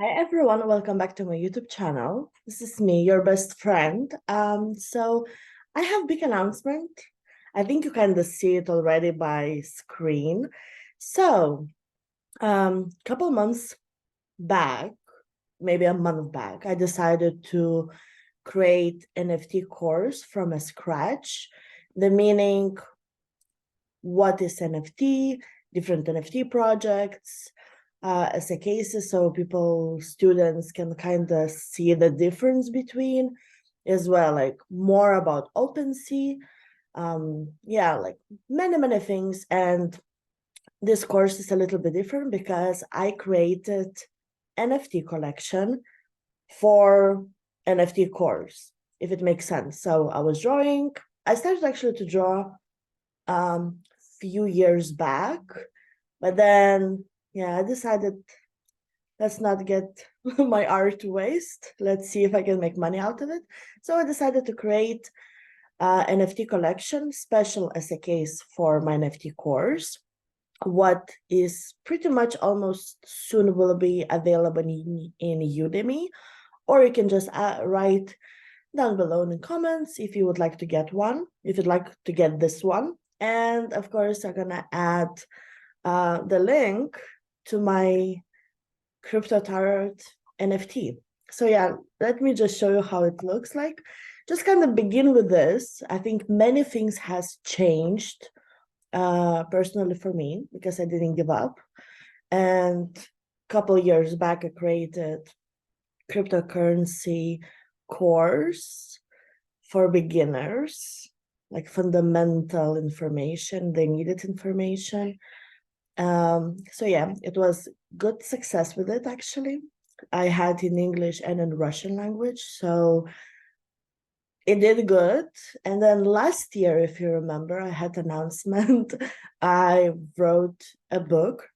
Hi everyone, welcome back to my YouTube channel. This is me, your best friend. So I have big announcement. I think you kind of see it already by screen. So, couple months back, maybe a month back, I decided to create NFT course from a scratch. The meaning, what is NFT, different NFT projects, as a cases, so students can kind of see the difference between, as well, like more about OpenSea, yeah, like many things. And this course is a little bit different because I created NFT collection for NFT course, if it makes sense. So I started actually to draw few years back, but then yeah, I decided let's not get my art to waste. Let's see if I can make money out of it. So I decided to create NFT collection special as a case for my NFT course, what is pretty much almost soon will be available in Udemy, or you can just write down below in the comments if you would like to get one, if you'd like to get this one. And of course, I'm gonna add the link to my Crypto Tarot NFT. So yeah, let me just show you how it looks like. Just kind of begin with this. I think many things has changed personally for me because I didn't give up. And a couple years back, I created cryptocurrency course for beginners, like fundamental information, they needed information. So yeah, it was good success with it actually. I had in English and in Russian language, so it did good. And then last year, if you remember, I had an announcement. I wrote a book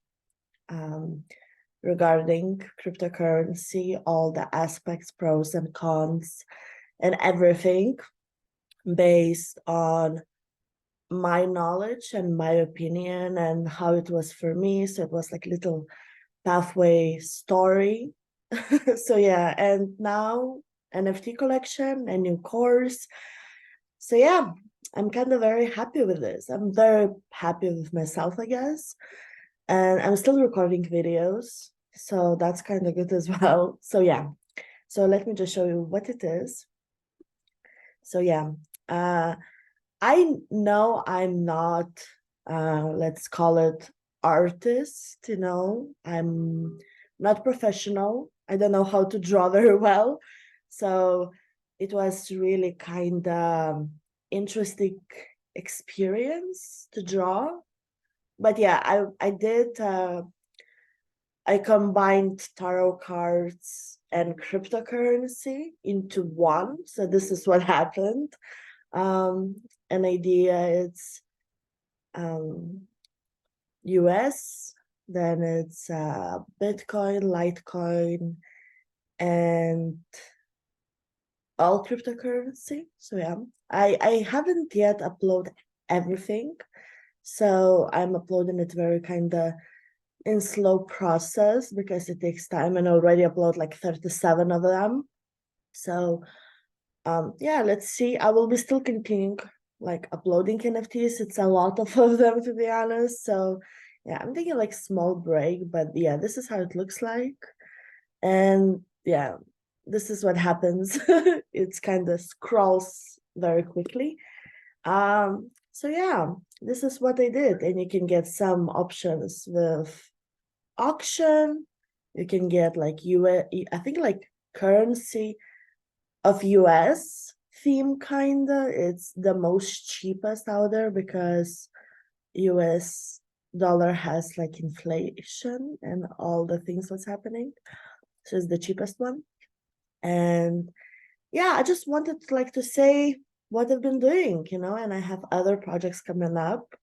regarding cryptocurrency, all the aspects, pros and cons, and everything based on my knowledge and my opinion and how it was for me. So it was like little pathway story. So yeah, and now NFT collection, a new course. So yeah, I'm kind of very happy with this. I'm very happy with myself, I guess. And I'm still recording videos, so that's kind of good as well. So yeah, so let me just show you what it is. So yeah, I know I'm not, let's call it artist, I'm not professional. I don't know how to draw very well. So it was really kind of interesting experience to draw. But yeah, I combined tarot cards and cryptocurrency into one. So this is what happened. An idea, it's US, then it's Bitcoin, Litecoin, and all cryptocurrency. So yeah, I haven't yet uploaded everything. So I'm uploading it very kind of in slow process because it takes time, and I already upload like 37 of them. So yeah, let's see. I will be still continuing like uploading NFTs. It's a lot of them, to be honest. So yeah, I'm taking like small break, but yeah, this is how it looks like. And yeah, this is what happens. It's kind of scrolls very quickly. So yeah, this is what I did. And you can get some options with auction. You can get like I think like currency of US theme kinda. It's the most cheapest out there because US dollar has like inflation and all the things what's happening. So it's the cheapest one. And yeah, I just wanted like to say what I've been doing, and I have other projects coming up.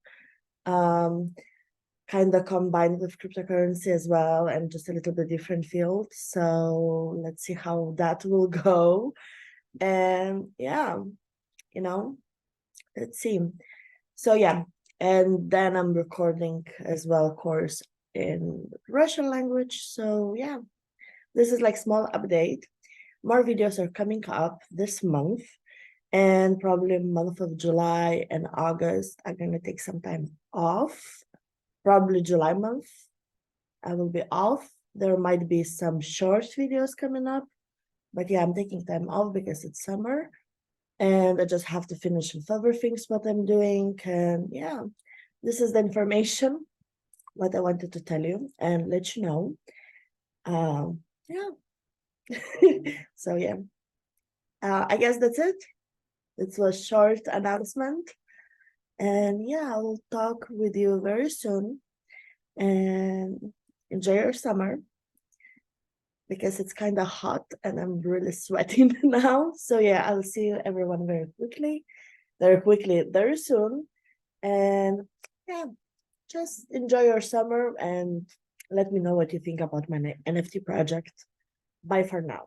Kind of combined with cryptocurrency as well, and just a little bit different field. So let's see how that will go. And yeah, you know, let's see. So yeah, and then I'm recording as well course in Russian language. So yeah, this is like small update. More videos are coming up this month, and probably month of July and August, I'm gonna take some time off. Probably July month, I will be off. There might be some short videos coming up, but yeah, I'm taking time off because it's summer, and I just have to finish with other things what I'm doing. And yeah, this is the information what I wanted to tell you and let you know. Yeah. So yeah, I guess that's it. It was a short announcement. And yeah, I'll talk with you very soon. And enjoy your summer because it's kind of hot and I'm really sweating now. So yeah, I'll see you everyone very quickly, very soon. And yeah, just enjoy your summer and let me know what you think about my NFT project. Bye for now.